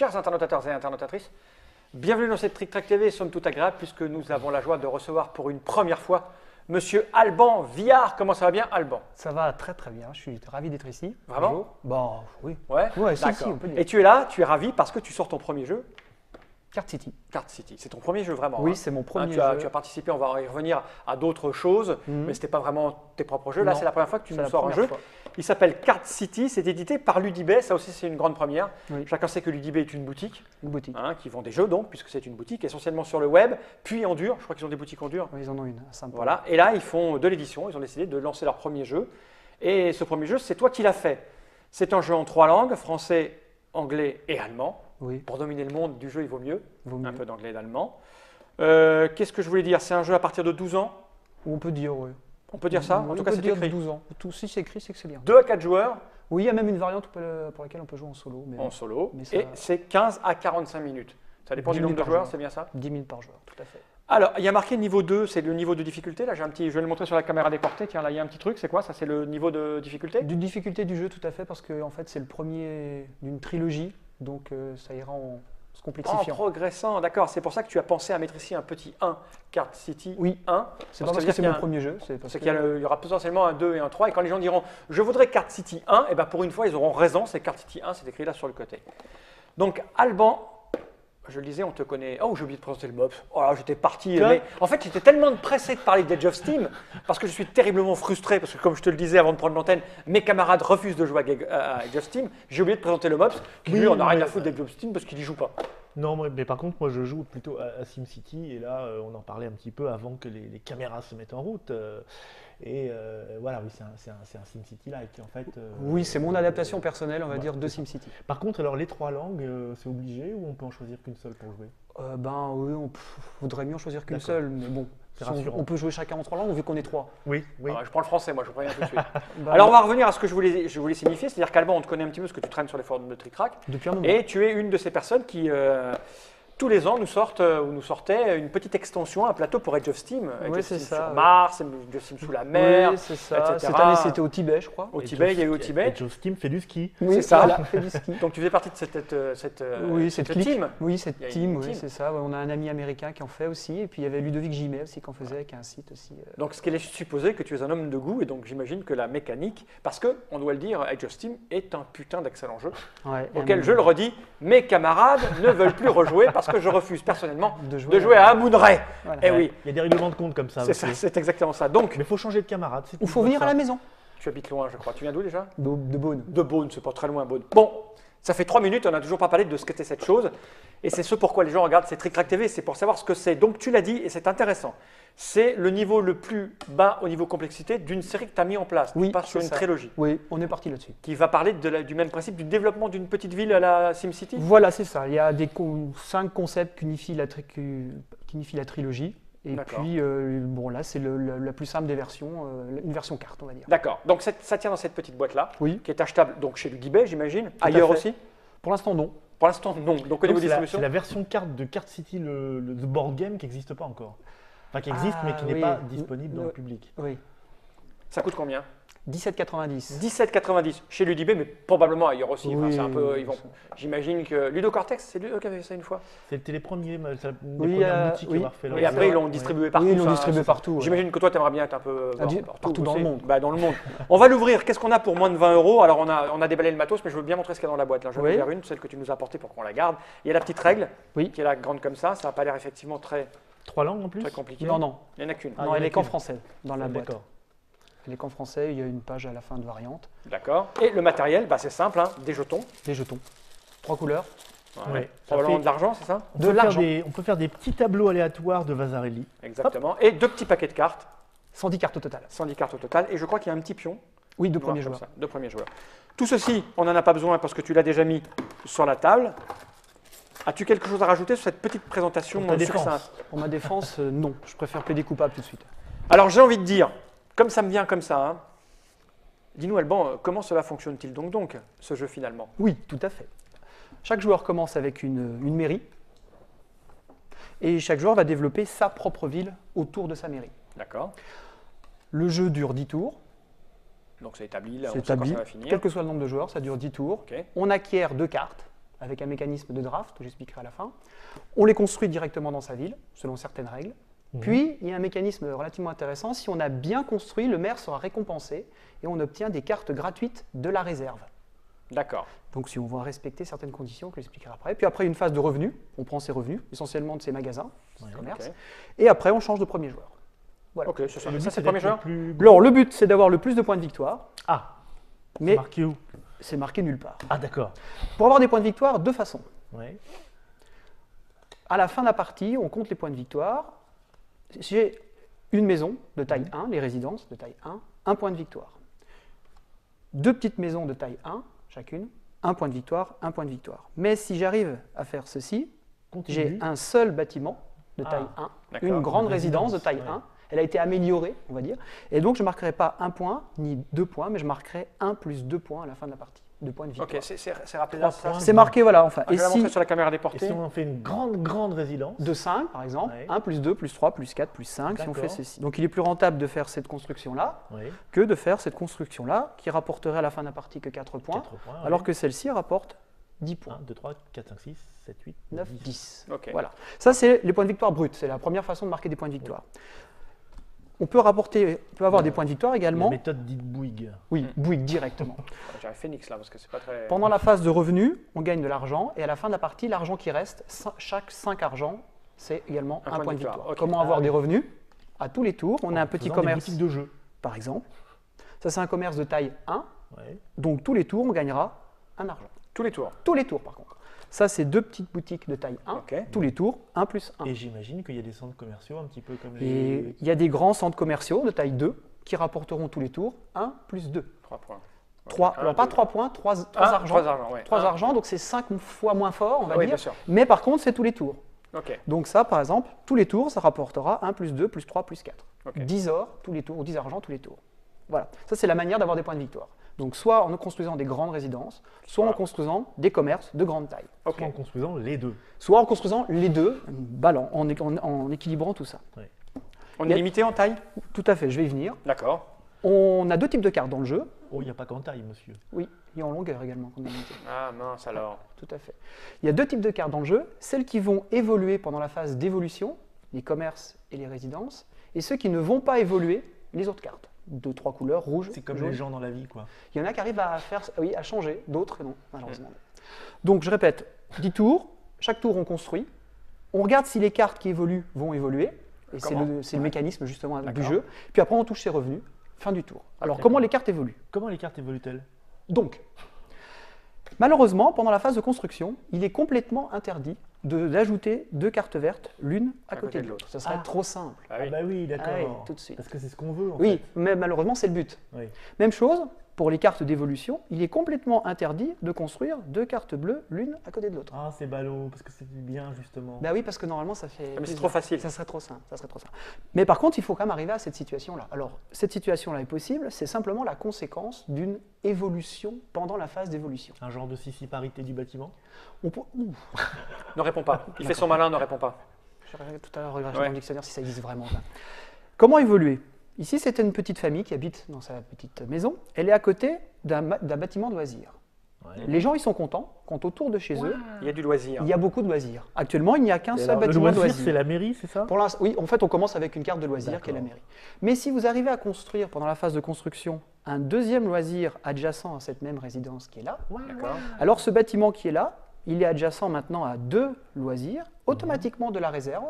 Chers internautateurs et internautatrices, bienvenue dans cette Trick Track TV, somme toute agréable puisque nous avons la joie de recevoir pour une première fois Monsieur Alban Viard. Comment ça va bien, Alban? Ça va très bien, je suis ravi d'être ici. Vraiment? Bonjour. Bon, oui. Ouais, Si, on peut dire. Et tu es là, tu es ravi parce que tu sors ton premier jeu, Card City. Card City. C'est ton premier jeu vraiment? Oui, hein. c'est mon premier tu as jeu. participé, on va y revenir à d'autres choses, mais ce n'était pas vraiment tes propres jeux. Là, Non, c'est la première fois que tu c'est nous la sors un première jeu. fois. Il s'appelle Card City, c'est édité par Ludibet, ça aussi c'est une grande première. Oui. Chacun sait que Ludibet est une boutique. Une boutique. Qui vend des jeux donc, puisque c'est une boutique essentiellement sur le web, puis en dur. Je crois qu'ils ont des boutiques en dur. Oui, ils en ont une, sympa. Voilà. Et là, ils font de l'édition. Ils ont décidé de lancer leur premier jeu. Et ce premier jeu, c'est toi qui l'as fait. C'est un jeu en 3 langues, français, anglais et allemand. Oui, Pour dominer le monde du jeu, il vaut mieux. vaut mieux. Un peu d'anglais et d'allemand. Qu'est-ce que je voulais dire? C'est un jeu à partir de 12 ans. Ou on peut dire, oui. On peut dire ça? En Oui, tout on cas, peut c'est dire écrit. 12 ans. Si c'est écrit, c'est que c'est bien. 2 à 4 joueurs Oui, il y a même une variante pour laquelle on peut jouer en solo. Mais en solo. Mais ça Et va. c'est 15 à 45 minutes. Ça dépend 10 du nombre de minutes par joueurs, joueur. c'est bien ça? 10 000 par joueur, tout à fait. Alors, il y a marqué niveau 2, c'est le niveau de difficulté. Là, j'ai un petit, je vais le montrer sur la caméra déportée. Tiens, là, il y a un petit truc. C'est quoi? Ça, c'est le niveau de difficulté? Du difficulté du jeu, tout à fait, parce que en fait, c'est le premier d'une trilogie, donc ça ira en se En complexifiant. progressant, d'accord. C'est pour ça que tu as pensé à mettre ici un petit 1, Card City Oui. 1. C'est pas parce que c'est mon premier jeu, c'est parce C'est que qu'il y aura potentiellement un 2 et un 3. Et quand les gens diront « je voudrais Card City 1 », et ben pour une fois, ils auront raison. C'est Card City 1, c'est écrit là sur le côté. Donc, Alban, je le disais, on te connaît. Oh, j'ai oublié de présenter le MOPS. Oh là, j'étais parti. Mais en fait, j'étais tellement pressé de parler d'Edge of Steam parce que je suis terriblement frustré. Parce que, comme je te le disais avant de prendre l'antenne, mes camarades refusent de jouer à Edge of Steam. J'ai oublié de présenter le MOPS qui, lui, Oui, on a rien mais- à foutre d'Edge of Steam parce qu'il n'y joue pas. Non, mais par contre, moi je joue plutôt à SimCity et là on en parlait un petit peu avant que les caméras se mettent en route. Voilà, oui, c'est un SimCity-like en fait. oui, c'est mon adaptation personnelle, on va dire, de SimCity. Par contre, alors les 3 langues, c'est obligé ou on peut en choisir qu'une seule pour jouer? Ben oui, on voudrait mieux en choisir qu'une D'accord. seule, mais bon, C'est si rassurant. on peut jouer chacun en 3 langues vu qu'on est 3. Oui, oui. Alors, je prends le français, moi, je vous préviens tout de suite. Bah, Alors, on va revenir à ce que je voulais signifier. C'est-à-dire qu'Alban, on te connaît un petit peu, parce que tu traînes sur les forums de Trick Track. depuis un moment. Et tu es une de ces personnes qui, tous les ans, nous sortait une petite extension, un plateau pour Edge of Steam. Edge Oui, of c'est Steam ça, sur oui. Mars, Edge of Steam sous la mer, oui, c'est ça. etc. Cette année, c'était au Tibet, je crois. Au Tibet, il y a eu au Tibet. Edge of Steam fait du ski. Oui, c'est ça. Voilà, fait du ski. Donc, tu faisais partie de cette clique. team. Oui, cette Il y a une team, oui, team. c'est ça. Ouais, on a un ami américain qui en fait aussi. Et puis il y avait Ludovic Gimet aussi qui en faisait, qui a un site aussi. Donc, ce qui laisse supposer que tu es un homme de goût, et donc j'imagine que la mécanique, parce que, on doit le dire, Edge of Steam est un putain d'excellent jeu, Ouais, auquel, je le redis, mes camarades ne veulent plus rejouer parce que je refuse personnellement de de jouer à Amun-Re. Voilà. Eh oui, Il y a des règlements de compte comme ça. c'est aussi. ça, c'est exactement ça. Donc, Mais il faut changer de camarade. Il faut venir à la maison. tu habites loin, je crois. Tu viens d'où déjà? De Beaune. De Beaune, c'est pas très loin, Beaune. Bon, ça fait 3 minutes, on n'a toujours pas parlé de ce qu'était cette chose. Et c'est ce pourquoi les gens regardent ces Trick Track TV, c'est pour savoir ce que c'est. Donc tu l'as dit, et c'est intéressant. C'est le niveau le plus bas au niveau complexité d'une série que tu as mis en place. Oui, tu pars sur c'est une ça. trilogie Oui, on est parti là-dessus. qui va parler du même principe du développement d'une petite ville à la SimCity. Voilà, c'est ça. Il y a 5 concepts qui unifient la trilogie. Et D'accord. puis, bon, là, c'est la plus simple des versions, une version carte, on va dire. D'accord, donc ça tient dans cette petite boîte-là, Oui, qui est achetable donc chez Ludibet, j'imagine. à Ailleurs fait. aussi? pour l'instant, non. Pour l'instant, non. Donc au niveau Donc, c'est distribution, la version carte de Card City, le board game qui n'existe pas encore. Enfin, qui existe Ah, mais qui n'est oui. pas disponible dans le public. Oui, ça coûte combien? 17,90. 17,90 chez Ludibet, mais probablement ailleurs aussi. Enfin, Oui, c'est un peu, j'imagine que Ludo Cortex, c'est lui qui avait fait ça une fois. C'était les premières Oui, boutiques oui. à avoir fait leur Et après, ils l'ont ouais. distribué partout. Oui, ils l'ont ça, distribué partout. ouais. J'imagine que toi, tu aimerais bien être un peu partout dans aussi. le monde. Bah, dans le monde. On va l'ouvrir. Qu'est-ce qu'on a pour moins de 20 €? Alors, on a déballé le matos, mais je veux bien montrer ce qu'il y a dans la boîte. Là, je vais Oui. en ouvrir une, celle que tu nous as apportée pour qu'on la garde. Il y a la petite règle, Oui. qui est là, grande comme ça. Ça n'a pas l'air effectivement très, 3 langues en plus? très compliqué. Non, non. Il n'y en a qu'une. Ah, non, il y en elle a est qu'en qu'une. français dans la boîte. D'accord. Elle est qu'en français, il y a une page à la fin de variante. D'accord. Et le matériel, bah, c'est simple, hein, des jetons. Des jetons. 3 couleurs. Ouais. Probablement Ça de l'argent, c'est ça? On De peut faire l'argent. on peut faire des petits tableaux aléatoires de Vasarely. Exactement. Et 2 petits paquets de cartes, 110 cartes au total. 110 cartes au total. Et je crois qu'il y a un petit pion. Oui, de noir premiers comme joueurs. ça, de premiers joueurs. Tout ceci, on n'en a pas besoin parce que tu l'as déjà mis sur la table. As-tu quelque chose à rajouter sur cette petite présentation Pour ta défense. succincte? Pour ma défense, non. Je préfère plaider coupable tout de suite. Alors j'ai envie de dire, comme ça me vient comme ça, hein, dis-nous Alban, comment cela fonctionne-t-il donc, ce jeu finalement? Oui, tout à fait. Chaque joueur commence avec une mairie. Et chaque joueur va développer sa propre ville autour de sa mairie. D'accord. Le jeu dure 10 tours. Donc c'est établi, là, on C'est sait quand établi. ça va finir. Quel que soit le nombre de joueurs, ça dure 10 tours. Ok. On acquiert 2 cartes avec un mécanisme de draft, que j'expliquerai à la fin. On les construit directement dans sa ville, selon certaines règles. Puis, il y a un mécanisme relativement intéressant. Si on a bien construit, le maire sera récompensé et on obtient des cartes gratuites de la réserve. D'accord. Donc, si on va respecter certaines conditions, que j'expliquerai après. Puis après, une phase de revenus. On prend ses revenus, essentiellement de ses magasins, de ses commerces. ok. Et après, on change de premier joueur. Voilà. Ok, c'est ça. Le but, Ça, c'est le d'être premier joueur. plus- Alors, le but, c'est d'avoir le plus de points de victoire, Ah, c'est mais marqué où? c'est marqué nulle part. Ah, d'accord. Pour avoir des points de victoire, deux façons. Ouais. À la fin de la partie, on compte les points de victoire. J'ai une maison de taille 1, les résidences de taille 1 point de victoire. Deux petites maisons de taille 1, chacune, un point de victoire, un point de victoire. Mais si j'arrive à faire ceci, Continue. j'ai un seul bâtiment de taille 1, d'accord. une grande Une résidence de taille résidence, 1. Elle a été améliorée, on va dire. Et donc, je ne marquerai pas un point ni 2 points, mais je marquerai 1 plus 2 points à la fin de la partie. 2 points de victoire. Ok, c'est rappelé Trois là. ça. points. C'est marqué, voilà, enfin. Ah, je Et vais la montrer si sur la caméra des Et portées. si on en fait une grande résidence? de 5, par exemple, Ouais. 1 plus 2 plus 3 plus 4 plus 5, si on fait D'accord. ceci. Donc, il est plus rentable de faire cette construction-là Oui. que de faire cette construction-là, qui rapporterait à la fin de la partie que 4 points, 4 points. alors que celle-ci rapporte 10 points. 1, 2, 3, 4, 5, 6, 7, 8, 9, 10. Ok. Voilà. Ça, c'est les points de victoire bruts. C'est la première façon de marquer des points de victoire. On peut avoir des points de victoire La également. méthode dite Bouygues. Oui, Bouygues directement. J'aurais Phoenix là parce que c'est pas très. Pendant la phase de revenus, on gagne de l'argent et à la fin de la partie, l'argent qui reste, chaque 5 argents, c'est également un point de victoire. Ok. Comment Ah avoir oui. des revenus? À tous les tours, on a un petit Faisant des commerce, boutiques de jeux. par exemple. Ça, c'est un commerce de taille 1. Ouais. Donc, tous les tours, on gagnera un argent. Tous les tours. Tous les tours, par contre. Ça, c'est deux petites boutiques de taille 1. Ok. Tous les tours, 1 plus 1. Et j'imagine qu'il y a des centres commerciaux un petit peu comme Et les. il y a des grands centres commerciaux de taille 2 qui rapporteront tous les tours 1 plus 2. 3 points. 3, Un, alors pas deux. 3 points, 3 Ah, argents. 3 argents, ouais. 3 Un. argents, donc c'est 5 fois moins fort, on va Oui, dire. bien sûr. Mais par contre, c'est tous les tours. Ok. Donc ça, par exemple, tous les tours, ça rapportera 1 plus 2 plus 3 plus 4. Ok. 10 or tous les tours, ou 10 argent tous les tours. Voilà, ça c'est la manière d'avoir des points de victoire. Donc soit en construisant des grandes résidences, soit en Voilà. construisant des commerces de grande taille. Ok. Soit en construisant les deux. Soit en construisant les deux, ballant, en équilibrant tout ça. On Il y est a- limité en taille. Tout à fait, je vais y venir. D'accord. On a deux types de cartes dans le jeu. Oh, il n'y a pas qu'en taille, monsieur. Oui, et en longueur également. qu'on a noté. Ah mince alors. Tout à fait. Il y a deux types de cartes dans le jeu, celles qui vont évoluer pendant la phase d'évolution, les commerces et les résidences, et ceux qui ne vont pas évoluer, les autres cartes. 2, 3 couleurs, rouge, C'est comme jaune. les gens dans la vie, quoi. Il y en a qui arrivent à faire, oui, à changer, d'autres non, malheureusement. Donc je répète, 10 tours, chaque tour on construit, on regarde si les cartes qui évoluent vont évoluer, et c'est Comment le mécanisme justement du D'accord. jeu, puis après on touche ses revenus, fin du tour. Alors Ok. comment les cartes évoluent? Comment les cartes évoluent-elles? Donc, malheureusement, pendant la phase de construction, il est complètement interdit d'ajouter deux cartes vertes, l'une à côté de l'autre. Ça serait Ah. trop simple. Ah Ah oui. bah oui, d'accord. Ah oui, tout de suite. Parce que c'est ce qu'on veut, en Oui, fait. mais malheureusement, c'est le but. Oui. Même chose, pour les cartes d'évolution, il est complètement interdit de construire deux cartes bleues, l'une à côté de l'autre. Ah, c'est ballot, parce que c'est bien, justement. Bah oui, parce que normalement, ça fait. Mais c'est plaisir. trop facile. Ça serait trop simple. Ça serait trop simple. Mais par contre, il faut quand même arriver à cette situation-là. Alors, cette situation-là est possible, c'est simplement la conséquence d'une évolution pendant la phase d'évolution. Un genre de sissi-parité du bâtiment. Ouh, Ne réponds pas. Il fait son malin, ne répond pas. je regarde tout à l'heure, regarde Ouais. dans le dictionnaire si ça existe vraiment. Là. Comment évoluer? Ici, c'était une petite famille qui habite dans sa petite maison. Elle est à côté d'un bâtiment de loisirs. Ouais. Les gens, ils sont contents quand autour de chez eux, Il y a du loisir. il y a beaucoup de loisirs. Actuellement, il n'y a qu'un Et seul alors, le bâtiment de loisir, loisirs. c'est la mairie, c'est ça? Pour l'instant, oui, en fait, on commence avec une carte de loisirs qui est la D'accord. mairie. Mais si vous arrivez à construire pendant la phase de construction un deuxième loisir adjacent à cette même résidence qui est là, D'accord. alors ce bâtiment qui est là, il est adjacent maintenant à deux loisirs, automatiquement de la réserve,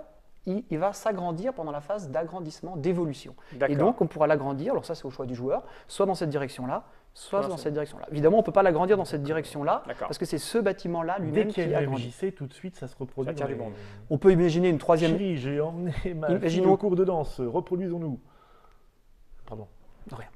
il va s'agrandir pendant la phase d'agrandissement, d'évolution. Et D'accord. donc, on pourra l'agrandir, alors ça c'est au choix du joueur, soit dans cette direction-là, soit Soit dans c'est- cette direction-là. Évidemment, on ne peut pas l'agrandir dans cette direction-là, D'accord. parce que c'est ce bâtiment-là Dès lui-même qu'il qui y a une agrandit. MJC, tout de suite, ça se reproduit. Ça tire dans du les- monde. On peut imaginer une troisième... Chérie, j'ai emmené ma fille Imaginons- au cours de danse. Reproduisons-nous. Pardon. Rien.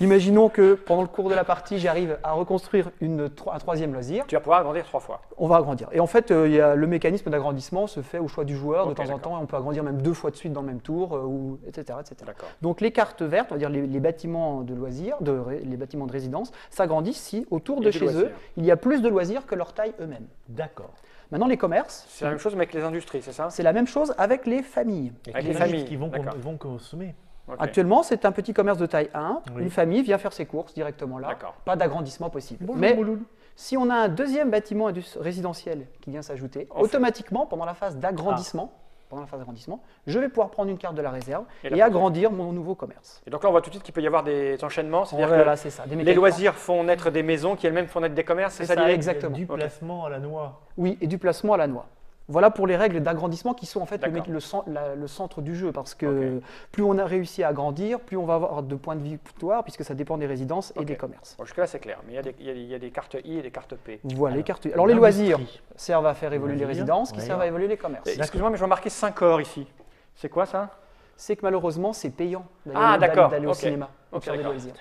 Imaginons que pendant le cours de la partie, j'arrive à reconstruire un troisième loisir. Tu vas pouvoir agrandir 3 fois. On va agrandir. Et en fait, le mécanisme d'agrandissement se fait au choix du joueur. Ok, De temps en d'accord. temps, on peut agrandir même 2 fois de suite dans le même tour, etc., etc. D'accord. Donc les cartes vertes, on va dire les bâtiments de loisirs, les bâtiments de résidence, s'agrandissent si autour Il y de a du chez eux, loisir. il y a plus de loisirs que leur taille eux-mêmes. D'accord. Maintenant, les commerces, C'est la même chose mais avec les industries, c'est ça? c'est la même chose avec les familles. Avec les les familles. qui vont D'accord. consommer. Ok. Actuellement, c'est un petit commerce de taille 1. Oui. Une famille vient faire ses courses directement là. D'accord. Pas d'agrandissement possible. Bonjour, Mais Mouloud. Si on a un deuxième bâtiment résidentiel qui vient s'ajouter, En fait. automatiquement, pendant la phase d'agrandissement, je vais pouvoir prendre une carte de la réserve Et et la agrandir mon nouveau commerce. Et donc là, on voit tout de suite qu'il peut y avoir des enchaînements. C'est-à-dire Voilà, c'est ça. Des que les mécaniques. loisirs font naître des maisons qui elles-mêmes font naître des commerces. C'est C'est ça ça, l'idée? exactement. Du placement à la noix. Oui, et du placement à la noix. Voilà pour les règles d'agrandissement qui sont en fait D'accord. le centre du jeu, parce que plus on a réussi à agrandir, plus on va avoir de points de victoire, puisque ça dépend des résidences et Ok. des commerces. Bon, jusque-là, c'est clair. Mais il y a des cartes I et des cartes P. Voilà les Alors, cartes. Alors les loisirs l'industrie. servent à faire évoluer les Loisirs, résidences, qui ouais. servent à évoluer les commerces. Excuse-moi, mais je vois marqué 5 or ici. C'est quoi ça? C'est que malheureusement c'est payant Ah, d'accord. d'aller au Ok. cinéma pour Ok, faire des d'accord. loisirs.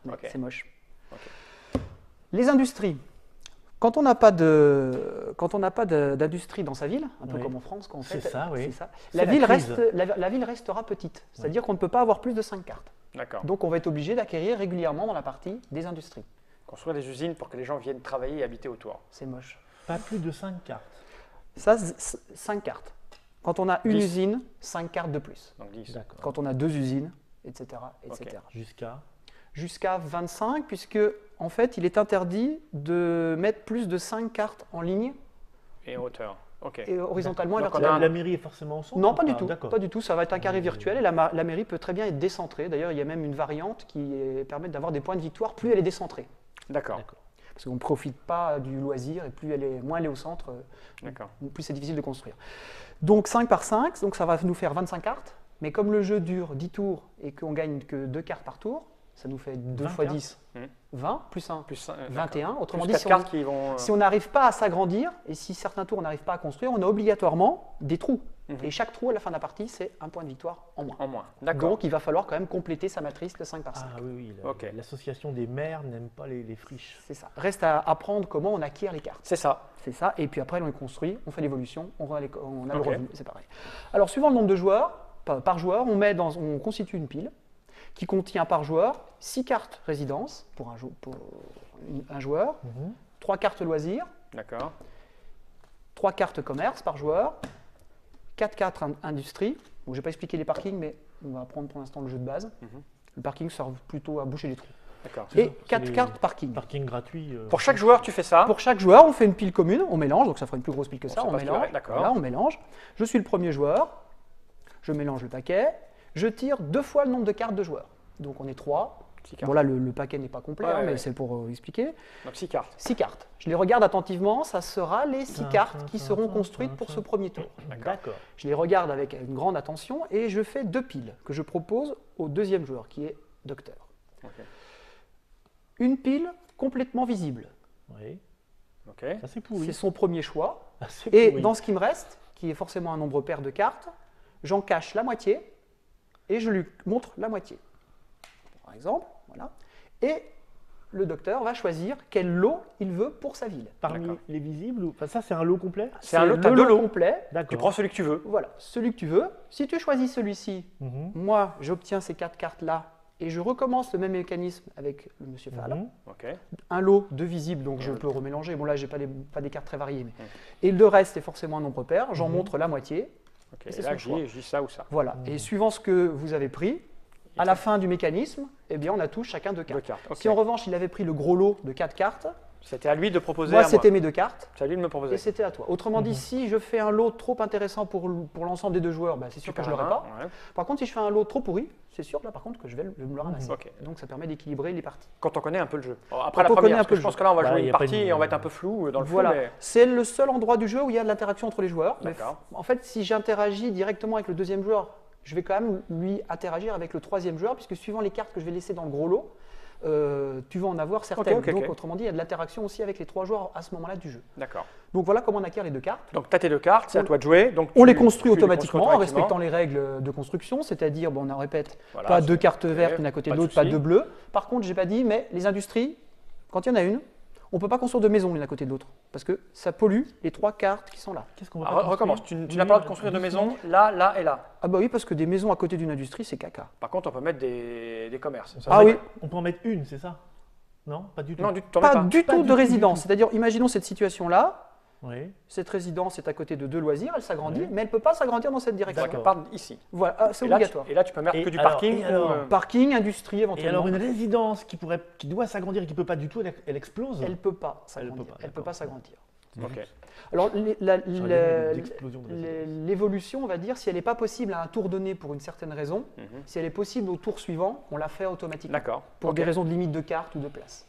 Ouais, Ok. c'est moche. Ok. Les industries. Quand on n'a pas d'industrie dans sa ville, un peu Oui. comme en France, quand on fait, C'est ça, oui. c'est ça. C'est La la ville, crise. la ville restera petite, c'est-à-dire qu'on ne peut pas avoir plus de 5 cartes. D'accord. Donc on va être obligé d'acquérir régulièrement dans la partie des industries. Construire des usines pour que les gens viennent travailler et habiter autour. C'est moche. Pas plus de 5 cartes. Ça, 5 cartes. Quand on a une 10. usine, 5 cartes de plus. Donc 10. D'accord. Quand on a 2 usines, etc. etc. Jusqu'à. Jusqu'à 25, puisque en fait, il est interdit de mettre plus de 5 cartes en ligne, Et en hauteur. Ok. et horizontalement et Donc, on a verticalement. La mairie est forcément au centre? Non, ou pas du tout. D'accord. Pas du tout. Ça va être un carré virtuel et la mairie peut très bien être décentrée. D'ailleurs, il y a même une variante qui permet d'avoir des points de victoire plus elle est décentrée. D'accord. D'accord. Parce qu'on ne profite pas du loisir et moins elle est au centre, D'accord. plus c'est difficile de construire. Donc 5 par 5, donc ça va nous faire 25 cartes. Mais comme le jeu dure 10 tours et qu'on gagne que 2 cartes par tour, ça nous fait 2 20 fois cartes. 10, Mhm. 20, plus 1, Plus 21. Autrement Plus dit, 4 cartes qui vont. si on n'arrive pas à s'agrandir et si certains tours on n'arrive pas à construire, on a obligatoirement des trous. Mhm. Et chaque trou à la fin de la partie, c'est un point de victoire en moins. En moins. D'accord. Donc il va falloir quand même compléter sa matrice de 5 par 5. Ah oui, Ok. l'association des maires n'aime pas les friches. C'est ça. Reste à apprendre comment on acquiert les cartes. C'est ça. C'est ça. Et puis après, on les construit, on fait l'évolution, on a Ok. le revenu. C'est pareil. Alors, suivant le nombre de joueurs, par joueur, on constitue une pile qui contient par joueur 6 cartes résidence pour un joueur, Mhm. 3 cartes loisirs, D'accord. 3 cartes commerce par joueur, 4 cartes industrie. Bon, je ne vais pas expliquer les parkings, mais on va prendre pour l'instant le jeu de base. Mhm. Le parking sert plutôt à boucher les trous. D'accord. C'est Et ça, c'est 4 les- cartes parking. Parking gratuit. Pour chaque joueur, tu fais ça. Pour chaque joueur, on fait une pile commune, on mélange, donc ça fera une plus grosse pile que ça, sait on pas ce qu'il mélange. reste, d'accord. Voilà, on mélange. Je suis le premier joueur, je mélange le paquet, je tire 2 fois le nombre de cartes de joueurs. Donc on est 3. 6 cartes. Bon là, le paquet n'est pas complet, Ouais, hein, mais ouais. c'est pour expliquer. Donc 6 cartes. 6 cartes. Je les regarde attentivement, ça sera les 6 cartes qui seront construites pour ce premier tour. D'accord. Je les regarde avec une grande attention et je fais 2 piles que je propose au deuxième joueur, qui est Docteur. Ok. Une pile complètement visible. Oui. Ok. Ça c'est pourri. C'est son premier choix. Ah, c'est Et pourri. dans ce qui me reste, qui est forcément un nombre pair de cartes, j'en cache la moitié et je lui montre la moitié. Par exemple, voilà. Et le docteur va choisir quel lot il veut pour sa ville. Parmi D'accord. les visibles, enfin, ça c'est un lot complet? C'est un lot, t'as le deux lot lots. complet. D'accord. Tu prends celui que tu veux. Voilà, celui que tu veux. Si tu choisis celui-ci, Mhm. moi j'obtiens ces 4 cartes-là et je recommence le même mécanisme avec le monsieur Fall. Mhm. Ok. Un lot de visibles, donc je peux remélanger. Bon là, j'ai pas des cartes très variées. Mais... Mhm. Et le reste est forcément un nombre pair. J'en Mhm. montre la moitié. Ok. Et Et c'est là, son choix. je dis ça ou ça. Voilà. Et suivant ce que vous avez pris, à la fin du mécanisme, eh bien, on a tous chacun 2 Deux cartes. cartes. Ok. Si en revanche, il avait pris le gros lot de 4 cartes, C'était à lui de proposer moi, à moi. c'était mes 2 cartes C'est à lui de me et proposer. c'était à toi. Autrement dit, si je fais un lot trop intéressant pour l'ensemble des 2 joueurs, bah, c'est sûr que je ne l'aurai pas. Ouais. Par contre, si je fais un lot trop pourri, c'est sûr là, par contre, que je vais me le ramasser. Ok. Donc, ça permet d'équilibrer les parties. Quand on connaît un peu le jeu. Bon, après Quand la on connaît première, un parce peu que le je pense jeu. que là, on va Bah, jouer y une a pas partie de- et on va être un peu flou dans le Voilà, flou. Mais... c'est le seul endroit du jeu où il y a de l'interaction entre les joueurs. Mais D'accord. en fait, si j'interagis directement avec le deuxième joueur, je vais quand même lui interagir avec le troisième joueur, puisque suivant les cartes que je vais laisser dans le gros lot, tu vas en avoir certaines. Ok, ok, Donc, ok. autrement dit, il y a de l'interaction aussi avec les 3 joueurs à ce moment-là du jeu. D'accord. Donc voilà comment on acquiert les 2 cartes. Donc, tu as tes 2 cartes, c'est à On- toi de jouer. Donc, On tu- les construit tu les automatiquement en construis respectant les règles de construction, c'est-à-dire, bon, on en répète, Voilà, pas c'est- 2 cartes ok, vertes l'une à côté pas de de l'autre, pas souci. 2 bleues. Par contre, j'ai pas dit, mais les industries, quand il y en a une, on ne peut pas construire de maison l'une à côté de l'autre, parce que ça pollue les 3 cartes qui sont là. Qu'est-ce qu'on va Ah, pas construire? recommence. Tu Oui, n'as pas le droit de construire de doucement. maison là, là et là. Ah bah oui, parce que des maisons à côté d'une industrie, c'est caca. Par contre, on peut mettre des commerces. Ça, Ah c'est- oui, On peut en mettre une, c'est ça? Non, pas du tout. Non, t'en mets pas pas. du Pas tout du de tout, résidence. du tout. C'est-à-dire, imaginons cette situation-là, Oui. Cette résidence est à côté de 2 loisirs, elle s'agrandit, mais elle ne peut pas s'agrandir dans cette direction. Donc, elle part ici. Voilà, ah, c'est Et là, obligatoire. et là, tu peux mettre Et que du alors- parking. et alors Parking, industrie Et éventuellement. alors une résidence qui doit s'agrandir et qui peut pas du tout, elle explose. Elle ne peut pas Elle s'agrandir. peut pas, Elle peut d'accord. pas s'agrandir. Ok. Alors, Sur les limites d'explosion de résidence. l'évolution, on va dire, si elle n'est pas possible à un tour donné pour une certaine raison, Mhm. si elle est possible au tour suivant, on la fait automatiquement. D'accord. Pour Ok. des raisons de limite de carte ou de place.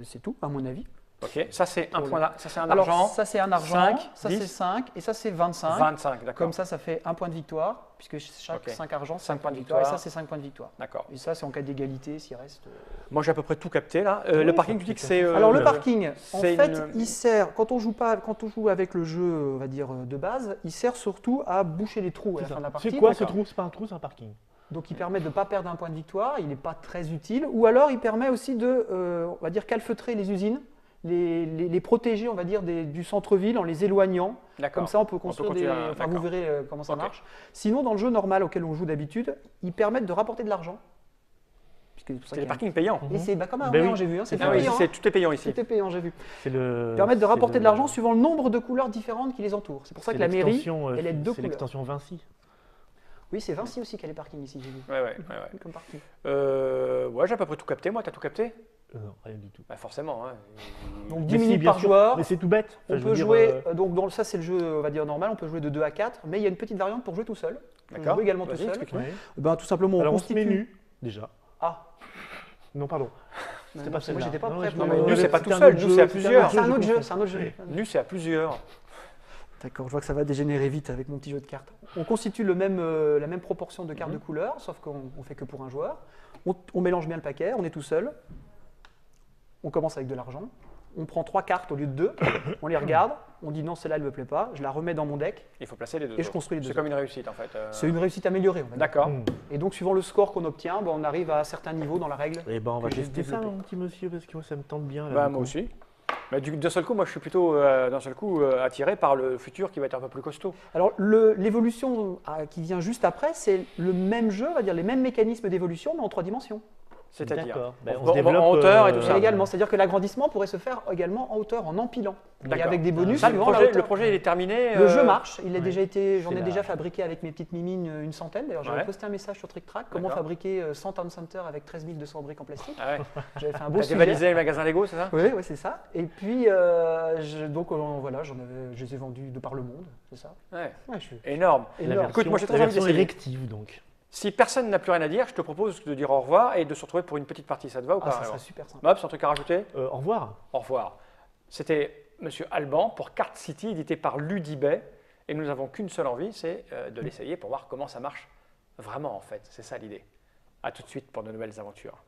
C'est tout, à mon avis. Ok. Ça, c'est un point. Ça, c'est un Alors, argent. ça, c'est un argent, 5, ça, 10, c'est 5, et ça, c'est 25. 25. D'accord. Comme ça fait 1 point de victoire, puisque chaque Ok. 5 argent, c'est 5 5 points de victoire, et victoire. ça, c'est 5 points de victoire. D'accord. Et ça, c'est en cas d'égalité, s'il reste. Moi, j'ai à peu près tout capté là. Oui, Le parking, tu dis que c'est. Alors, le parking, en c'est fait, une- il sert, quand on joue avec le jeu, on va dire, de base, il sert surtout à boucher les trous à la C'est fin de ça. la partie. C'est quoi ce d'accord. trou? C'est pas un trou, c'est un parking. Donc, il permet de ne pas perdre un point de victoire, il n'est pas très utile. Ou alors, il permet aussi de, on va dire, calfeutrer les usines, les protéger, on va dire, du centre-ville en les éloignant. D'accord. Comme ça, on peut construire continuer des. à- Enfin, vous d'accord. verrez comment ça Ok. marche. Sinon, dans le jeu normal auquel on joue d'habitude, ils permettent de rapporter de l'argent. Puisque c'est pour ça C'est qu'il les y a un- parkings payants. Et c'est comme un Ben Orléans, oui. j'ai vu. Hein, c'est Ah oui, payant. ici, tout est payant ici. C'était payant, j'ai vu. C'est le. Ils permettent de c'est rapporter le- de l'argent suivant le nombre de couleurs différentes qui les entourent. C'est pour ça c'est que la mairie, l'extension, elle est de 2 C'est couleurs. l'extension Vinci. Oui, c'est Vinci aussi qui a les parkings ici, j'ai vu. Ouais. Comme parking. Ouais, j'ai à peu près tout capté. Moi, t'as tout capté? Non, rien du tout. Bah, forcément. Hein. Donc Mais 10 si, minutes bien par sûr. joueur. Mais c'est tout bête. Enfin, On je peut veux dire, jouer, donc ça c'est le jeu, on va dire normal, on peut jouer de 2 à 4, mais il y a une petite variante pour jouer tout seul. On peut D'accord. jouer également tout Vas-y, seul. explique-moi. ouais. Ben, tout simplement, Alors on on se met constitue. nu déjà. Ah, Non, pardon. non, pas moi celle-là. j'étais pas Non, prêt je pour me- mais le- nu, c'est pas c'était tout un seul, autre nu, jeu, c'est à c'était un plusieurs. autre C'est un jeu, autre je jeu, confonds. c'est un autre jeu. Nu, c'est à plusieurs. D'accord, je vois que ça va dégénérer vite avec mon petit jeu de cartes. On constitue la même proportion de cartes de couleurs, sauf qu'on ne fait que pour un joueur. On mélange bien le paquet, on est tout seul. On commence avec de l'argent. On prend 3 cartes au lieu de 2, on les regarde, on dit non, celle-là elle ne me plaît pas, je la remets dans mon deck Il faut placer les deux. et je autres. construis les deux. C'est comme une réussite en fait. C'est une réussite améliorée, on va dire. D'accord. Hmm. Et donc, suivant le score qu'on obtient, ben, on arrive à certains niveaux dans la règle. Eh ben, on va que j'ai tester ça, développé. mon petit monsieur, parce que moi, ça me tente bien. là, Bah, du moi coup. aussi. Mais d'un seul coup, moi je suis plutôt d'un seul coup attiré par le futur qui va être un peu plus costaud. Alors, l'évolution qui vient juste après, c'est le même jeu, on va dire les mêmes mécanismes d'évolution, mais en 3 dimensions. C'est-à-dire D'accord. Ben, on on va se développe en hauteur et tout ça. Également, c'est-à-dire que l'agrandissement pourrait se faire également en hauteur, en empilant. Et D'accord. avec des bonus Ça, le suivant la projet, hauteur. le projet il est terminé. Le jeu marche, il a ouais. déjà été, j'en C'est ai la- déjà fabriqué avec mes petites mimines une centaine. D'ailleurs, j'avais Ouais. posté un message sur TrickTrack, comment D'accord. fabriquer 100 Town Center avec 13 200 briques en plastique. Ah ouais. J'avais fait un beau T'as sujet. dévalisé les magasins Lego, c'est ça? Oui, ouais, c'est ça. Et puis, donc voilà, je les ai vendus de par le monde, c'est ça. Ouais. Ouais, je suis Énorme. La énorme. Écoute, moi, j'ai très la envie version d'essayer. érective, donc. Si personne n'a plus rien à dire, je te propose de dire au revoir et de se retrouver pour une petite partie. Ça te va ou Ah, pas ça alors serait super sympa. Mobs, un truc à rajouter? Au revoir. Au revoir. C'était Monsieur Alban pour Card City, édité par Ludibet. Et nous n'avons qu'une seule envie, c'est de l'essayer pour voir comment ça marche vraiment en fait. C'est ça l'idée. À tout de suite pour de nouvelles aventures.